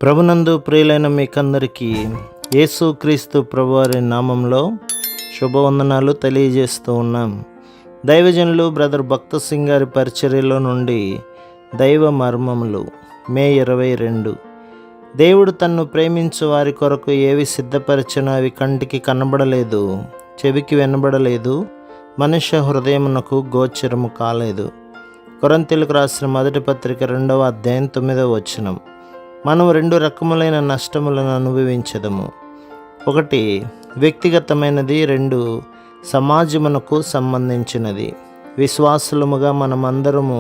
ప్రభునందు ప్రియులైన మీకందరికీ యేసుక్రీస్తు ప్రభువారి నామంలో శుభవందనాలు తెలియజేస్తూ ఉన్నాం. దైవజనులు బ్రదర్ భక్త సింగ్ గారి పరిచర్యలో నుండి దైవ మర్మములు మే 22. దేవుడు తన్ను ప్రేమించు వారి కొరకు ఏవి సిద్ధపరిచినో అవి కంటికి కనబడలేదు, చెవికి వినబడలేదు, మనుష్య హృదయమునకు గోచరము కాలేదు. కొరింథీయులకు రాసిన మొదటి పత్రిక 2వ అధ్యాయం 9వ వచనం. మనం 2 రకములైన నష్టములను అనుభవించదము. 1 వ్యక్తిగతమైనది, 2 సమాజమునకు సంబంధించినది. విశ్వాసులముగా మనమందరము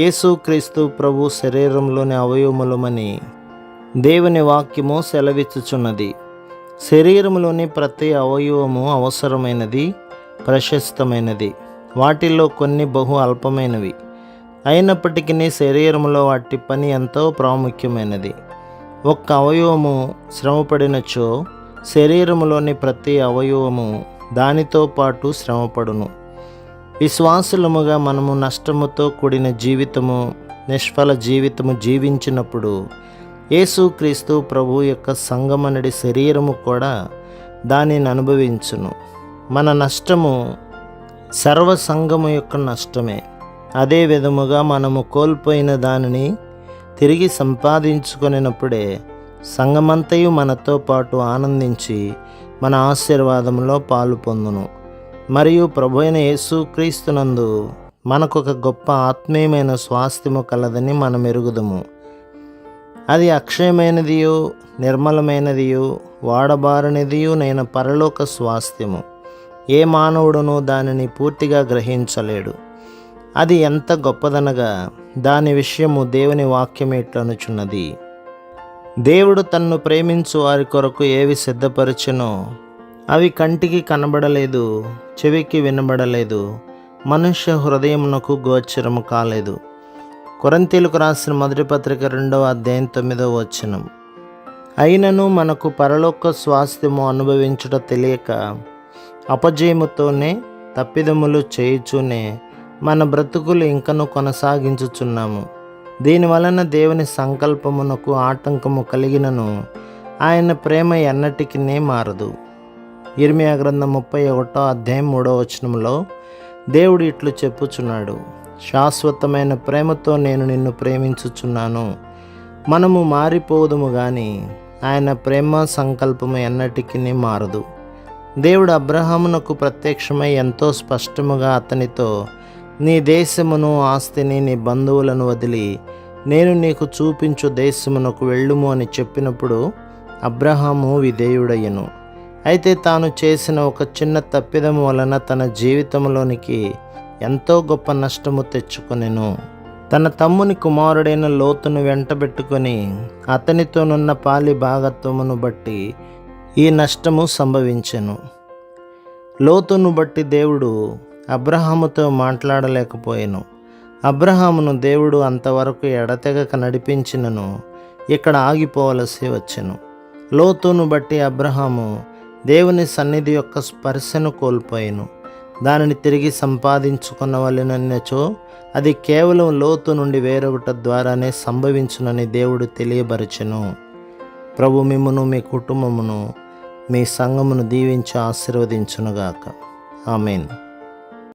యేసుక్రీస్తు ప్రభు శరీరంలోని అవయవములమని దేవుని వాక్యము సెలవిచ్చుచున్నది. శరీరములోని ప్రతి అవయవము అవసరమైనది, ప్రశస్తమైనది. వాటిల్లో కొన్ని బహు అల్పమైనవి అయినప్పటికీ శరీరంలో వాటి పని ఎంతో ప్రాముఖ్యమైనది. ఒక్క అవయవము శ్రమపడినచో శరీరములోని ప్రతి అవయవము దానితో పాటు శ్రమపడును. విశ్వాసులముగా మనము నష్టముతో కూడిన జీవితము, నిష్ఫల జీవితము జీవించినప్పుడు యేసుక్రీస్తు ప్రభు యొక్క సంగమనడి శరీరము కూడా దానిని అనుభవించును. మన నష్టము సర్వ సంఘము యొక్క నష్టమే. అదే విధముగా మనము కోల్పోయిన దానిని తిరిగి సంపాదించుకొనినప్పుడే సంఘమంతయు మనతో పాటు ఆనందించి మన ఆశీర్వాదంలో పాలు పొందును. మరియు ప్రభువైన యేసుక్రీస్తునందు మనకొక గొప్ప ఆత్మీయమైన స్వాస్థ్యము కలదని మనం ఎరుగుదము. అది అక్షయమైనదియు, నిర్మలమైనదియు, వాడబారనిదియు నైన పరలోక స్వాస్థ్యము. ఏ మానవుడునూ దానిని పూర్తిగా గ్రహించలేడు. అది ఎంత గొప్పదనగా దాని విషయము దేవుని వాక్యం ఇట్లనుచున్నది. దేవుడు తన్ను ప్రేమించు వారి కొరకు ఏవి సిద్ధపరచునో అవి కంటికి కనబడలేదు, చెవికి వినబడలేదు, మనుష్య హృదయమునకు గోచరము కాలేదు. కొరింథీయులకు రాసిన మొదటి పత్రిక 2వ అధ్యాయం 9వ వచనం. అయినను మనకు పరలోక స్వాస్థ్యము అనుభవించుట తెలియక అపజయముతోనే తప్పిదములు చేయుచూనే మన బ్రతుకులు ఇంకను కొనసాగించుచున్నాము. దీనివలన దేవుని సంకల్పమునకు ఆటంకము కలిగినను ఆయన ప్రేమ ఎన్నటికీ మారదు. ఇర్మియా గ్రంథం 31వ అధ్యాయం 3వ వచనంలో దేవుడు ఇట్లు చెప్పుచున్నాడు, శాశ్వతమైన ప్రేమతో నేను నిన్ను ప్రేమించుచున్నాను. మనము మారిపోదుము కానీ ఆయన ప్రేమ సంకల్పము ఎన్నటికీ మారదు. దేవుడు అబ్రహామునకు ప్రత్యక్షమై ఎంతో స్పష్టముగా అతనితో, నీ దేశమును, ఆస్తిని, నీ బంధువులను వదిలి నేను నీకు చూపించు దేశమునకు వెళ్ళుము అని చెప్పినప్పుడు అబ్రహాము విధేయుడయ్యను. అయితే తాను చేసిన ఒక చిన్న తప్పిదము వలన తన జీవితంలోనికి ఎంతో గొప్ప నష్టము తెచ్చుకొనెను. తన తమ్ముని కుమారుడైన లోతును వెంటబెట్టుకొని అతనితోనున్న పాలి భాగత్వమును బట్టి ఈ నష్టము సంభవించెను. లోతును బట్టి దేవుడు అబ్రహాముతో మాట్లాడలేకపోయెను. అబ్రహామును దేవుడు అంతవరకు ఎడతెగక నడిపించినను ఇక్కడ ఆగిపోవలసి వచ్చెను. లోతును బట్టి అబ్రహాము దేవుని సన్నిధి యొక్క స్పర్శను కోల్పోయెను. దానిని తిరిగి సంపాదించుకున్నవలెనచో అది కేవలం లోతు నుండి వేరొకట ద్వారానే సంభవించునని దేవుడు తెలియబరచెను. ప్రభు మిమ్మును, మీ కుటుంబమును, మీ సంఘమును దీవించి ఆశీర్వదించునుగాక. ఆమేన్.